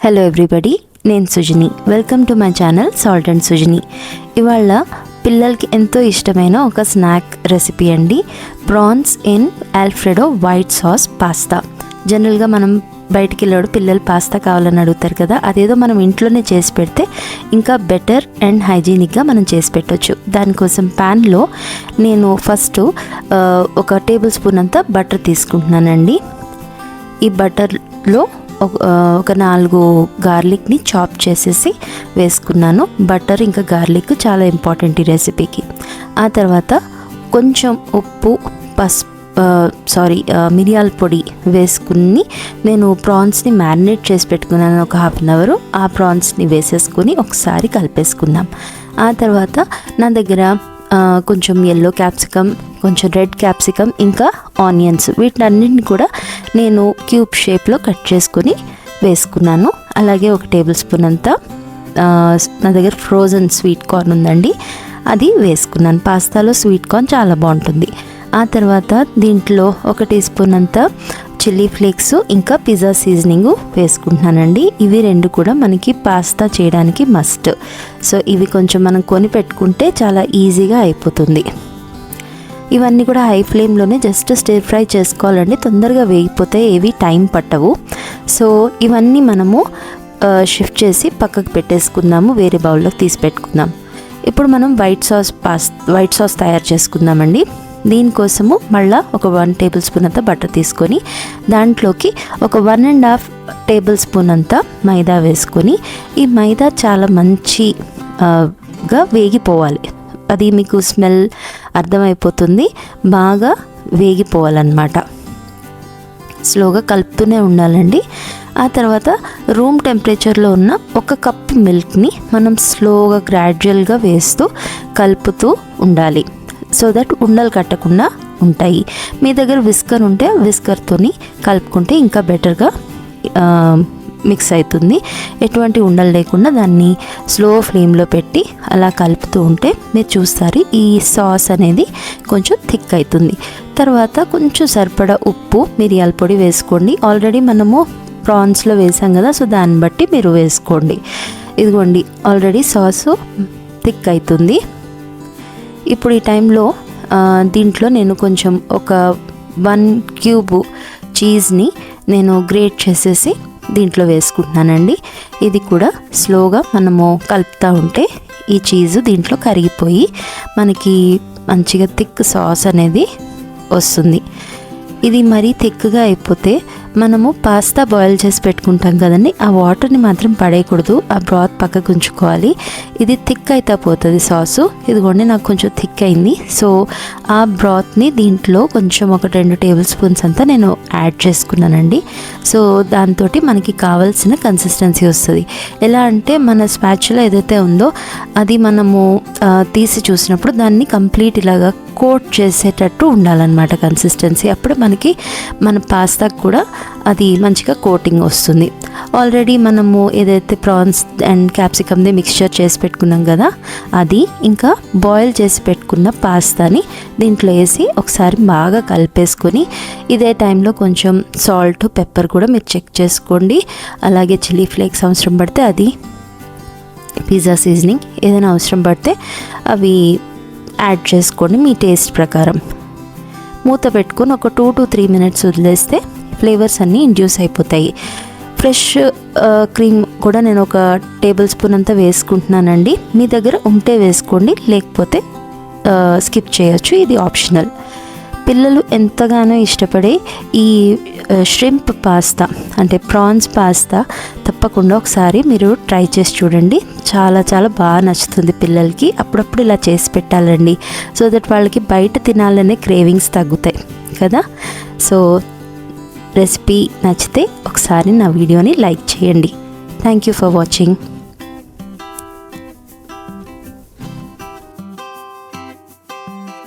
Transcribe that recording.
Hello everybody, నేను Sujini. Welcome to my channel salt and Sujini. ఇవాళ పిల్లలకి ఎంతో ఇష్టమైన ఒక స్నాక్ రెసిపీ అండి, prawns in Alfredo white sauce pasta. జనరల్గా మనం బయటికి వెళ్ళాడు పిల్లలు పాస్తా కావాలని అడుగుతారు కదా, అదేదో మనం ఇంట్లోనే చేసి పెడితే ఇంకా బెటర్ అండ్ హైజీనిక్గా మనం చేసి పెట్టవచ్చు. దానికోసం ప్యాన్లో నేను ఫస్ట్ ఒక టేబుల్ స్పూన్ అంతా బటర్ తీసుకుంటున్నానండి. ఈ బటర్లో ఒక 4 గార్లిక్ని చాప్ చేసేసి వేసుకున్నాను. బటర్ ఇంకా గార్లిక్ చాలా ఇంపార్టెంట్ ఈ రెసిపీకి. ఆ తర్వాత కొంచెం ఉప్పు, మిరియాల పొడి వేసుకుని నేను ప్రాన్స్ని మ్యారినేట్ చేసి పెట్టుకున్నాను ఒక 1/2 అవర్. ఆ ప్రాన్స్ని వేసేసుకుని ఒకసారి కలిపేసుకుందాం. ఆ తర్వాత నా దగ్గర కొంచెం ఎల్లో క్యాప్సికమ్, కొంచెం రెడ్ క్యాప్సికమ్, ఇంకా ఆనియన్స్, వీటన్నిటిని కూడా నేను క్యూబ్ షేప్లో కట్ చేసుకొని వేసుకున్నాను. అలాగే ఒక టేబుల్ స్పూన్ అంతా నా దగ్గర ఫ్రోజన్ స్వీట్ కార్న్ ఉందండి, అది వేసుకున్నాను. పాస్తాలో స్వీట్ కార్న్ చాలా బాగుంటుంది. ఆ తర్వాత దీంట్లో ఒక టీ స్పూన్ అంతా చిల్లీ ఫ్లేక్స్, ఇంకా పిజ్జా సీజనింగ్ వేసుకుంటున్నానండి. ఇవి 2 కూడా మనకి పాస్తా చేయడానికి మస్ట్. సో ఇవి కొంచెం మనం కొని పెట్టుకుంటే చాలా ఈజీగా అయిపోతుంది. ఇవన్నీ కూడా హై ఫ్లేమ్లోనే జస్ట్ స్టిర్ ఫ్రై చేసుకోవాలండి, తొందరగా వేగిపోతే ఏవి టైం పట్టవు. సో ఇవన్నీ మనము షిఫ్ట్ చేసి పక్కకు పెట్టేసుకుందాము, వేరే బౌల్లోకి తీసి పెట్టుకుందాం. ఇప్పుడు మనం వైట్ సాస్ తయారు చేసుకుందామండి. దీనికోసము మళ్ళీ ఒక 1 టేబుల్ స్పూన్ అంతా బటర్ తీసుకొని దాంట్లోకి ఒక 1.5 టేబుల్ స్పూన్ అంతా మైదా వేసుకొని, ఈ మైదా చాలా మంచిగా వేగిపోవాలి. అది మీకు స్మెల్ అర్థమైపోతుంది, బాగా వేగిపోవాలన్నమాట. స్లోగా కలుపుతూనే ఉండాలండి. ఆ తర్వాత రూమ్ టెంపరేచర్లో ఉన్న 1 కప్ మిల్క్ని మనం స్లోగా గ్రాడ్యువల్గా వేస్తూ కలుపుతూ ఉండాలి, సో దట్ ఉండలు కట్టకుండా ఉంటాయి. మీ దగ్గర విస్కర్ ఉంటే విస్కర్తోని కలుపుకుంటే ఇంకా బెటర్గా మిక్స్ అవుతుంది. ఎటువంటి ఉండలు లేకుండా దాన్ని స్లో ఫ్లేమ్లో పెట్టి అలా కలుపుతూ ఉంటే మీరు చూస్తారు ఈ సాస్ అనేది కొంచెం థిక్ అవుతుంది. తర్వాత కొంచెం సరిపడా ఉప్పు, మిరియాల పొడి వేసుకోండి. ఆల్రెడీ మనము ప్రాన్స్లో వేసాం కదా, సో దాన్ని బట్టి మీరు వేసుకోండి. ఇదిగోండి, ఆల్రెడీ సాసు థిక్ అవుతుంది. ఇప్పుడు ఈ టైంలో దీంట్లో నేను కొంచెం ఒక 1 క్యూబ్ చీజ్ని నేను గ్రేట్ చేసేసి దీంట్లో వేసుకుంటున్నానండి. ఇది కూడా స్లోగా మనము కలుపుతూ ఉంటే ఈ చీజు దీంట్లో కరిగిపోయి మనకి మంచిగా థిక్ సాస్ అనేది వస్తుంది. ఇది మరీ థిక్గా అయిపోతే మనము పాస్తా బాయిల్ చేసి పెట్టుకుంటాం కదండి, ఆ వాటర్ని మాత్రం పడేయకూడదు, ఆ బ్రాత్ పక్కకు ఉంచుకోవాలి. ఇది థిక్ అయితే పోతుంది సాసు. ఇదిగోండి, నాకు కొంచెం థిక్ అయింది. సో ఆ బ్రాత్ని దీంట్లో కొంచెం ఒక 2 టేబుల్ స్పూన్స్ అంతా నేను యాడ్ చేసుకున్నానండి. సో దాంతో మనకి కావాల్సిన కన్సిస్టెన్సీ వస్తుంది. ఎలా అంటే మన స్పాచులా ఏదైతే ఉందో అది మనము తీసి చూసినప్పుడు దాన్ని కంప్లీట్ ఇలాగా కోట్ చేసేటట్టు ఉండాలన్నమాట కన్సిస్టెన్సీ. అప్పుడు మనకి మన పాస్తాకు కూడా అది మంచిగా కోటింగ్ వస్తుంది. ఆల్రెడీ మనము ఏదైతే ప్రాన్స్ అండ్ క్యాప్సికమ్ది మిక్స్చర్ చేసి పెట్టుకున్నాం కదా, అది ఇంకా బాయిల్ చేసి పెట్టుకున్న పాస్తాని దీంట్లో వేసి ఒకసారి బాగా కలిపేసుకొని, ఇదే టైంలో కొంచెం సాల్ట్, పెప్పర్ కూడా మీరు చెక్ చేసుకోండి. అలాగే చిల్లీ ఫ్లేక్స్ అవసరం పడితే అది, పిజ్జా సీజనింగ్ ఏదైనా అవసరం పడితే అవి యాడ్ చేసుకోండి మీ టేస్ట్ ప్రకారం. మూత పెట్టుకొని ఒక 2 to 3 మినిట్స్ వదిలేస్తే ఫ్లేవర్స్ అన్నీ ఇండ్యూస్ అయిపోతాయి. ఫ్రెష్ క్రీమ్ కూడా నేను ఒక టేబుల్ స్పూన్ అంతా వేసుకుంటున్నానండి. మీ దగ్గర ఉంటే వేసుకోండి, లేకపోతే స్కిప్ చేయొచ్చు, ఇది ఆప్షనల్. పిల్లలు ఎంతగానో ఇష్టపడే ఈ ష్రింప్ పాస్తా అంటే ప్రాన్స్ పాస్తా తప్పకుండా ఒకసారి మీరు ట్రై చేసి చూడండి. చాలా చాలా బాగా నచ్చుతుంది పిల్లలకి. అప్పుడప్పుడు ఇలా చేసి పెట్టాలండి, సో దట్ వాళ్ళకి బయట తినాలనే క్రేవింగ్స్ తగ్గుతాయి కదా. సో రెసిపీ నచ్చితే ఒకసారి నా వీడియోని లైక్ చేయండి. Thank you for watching.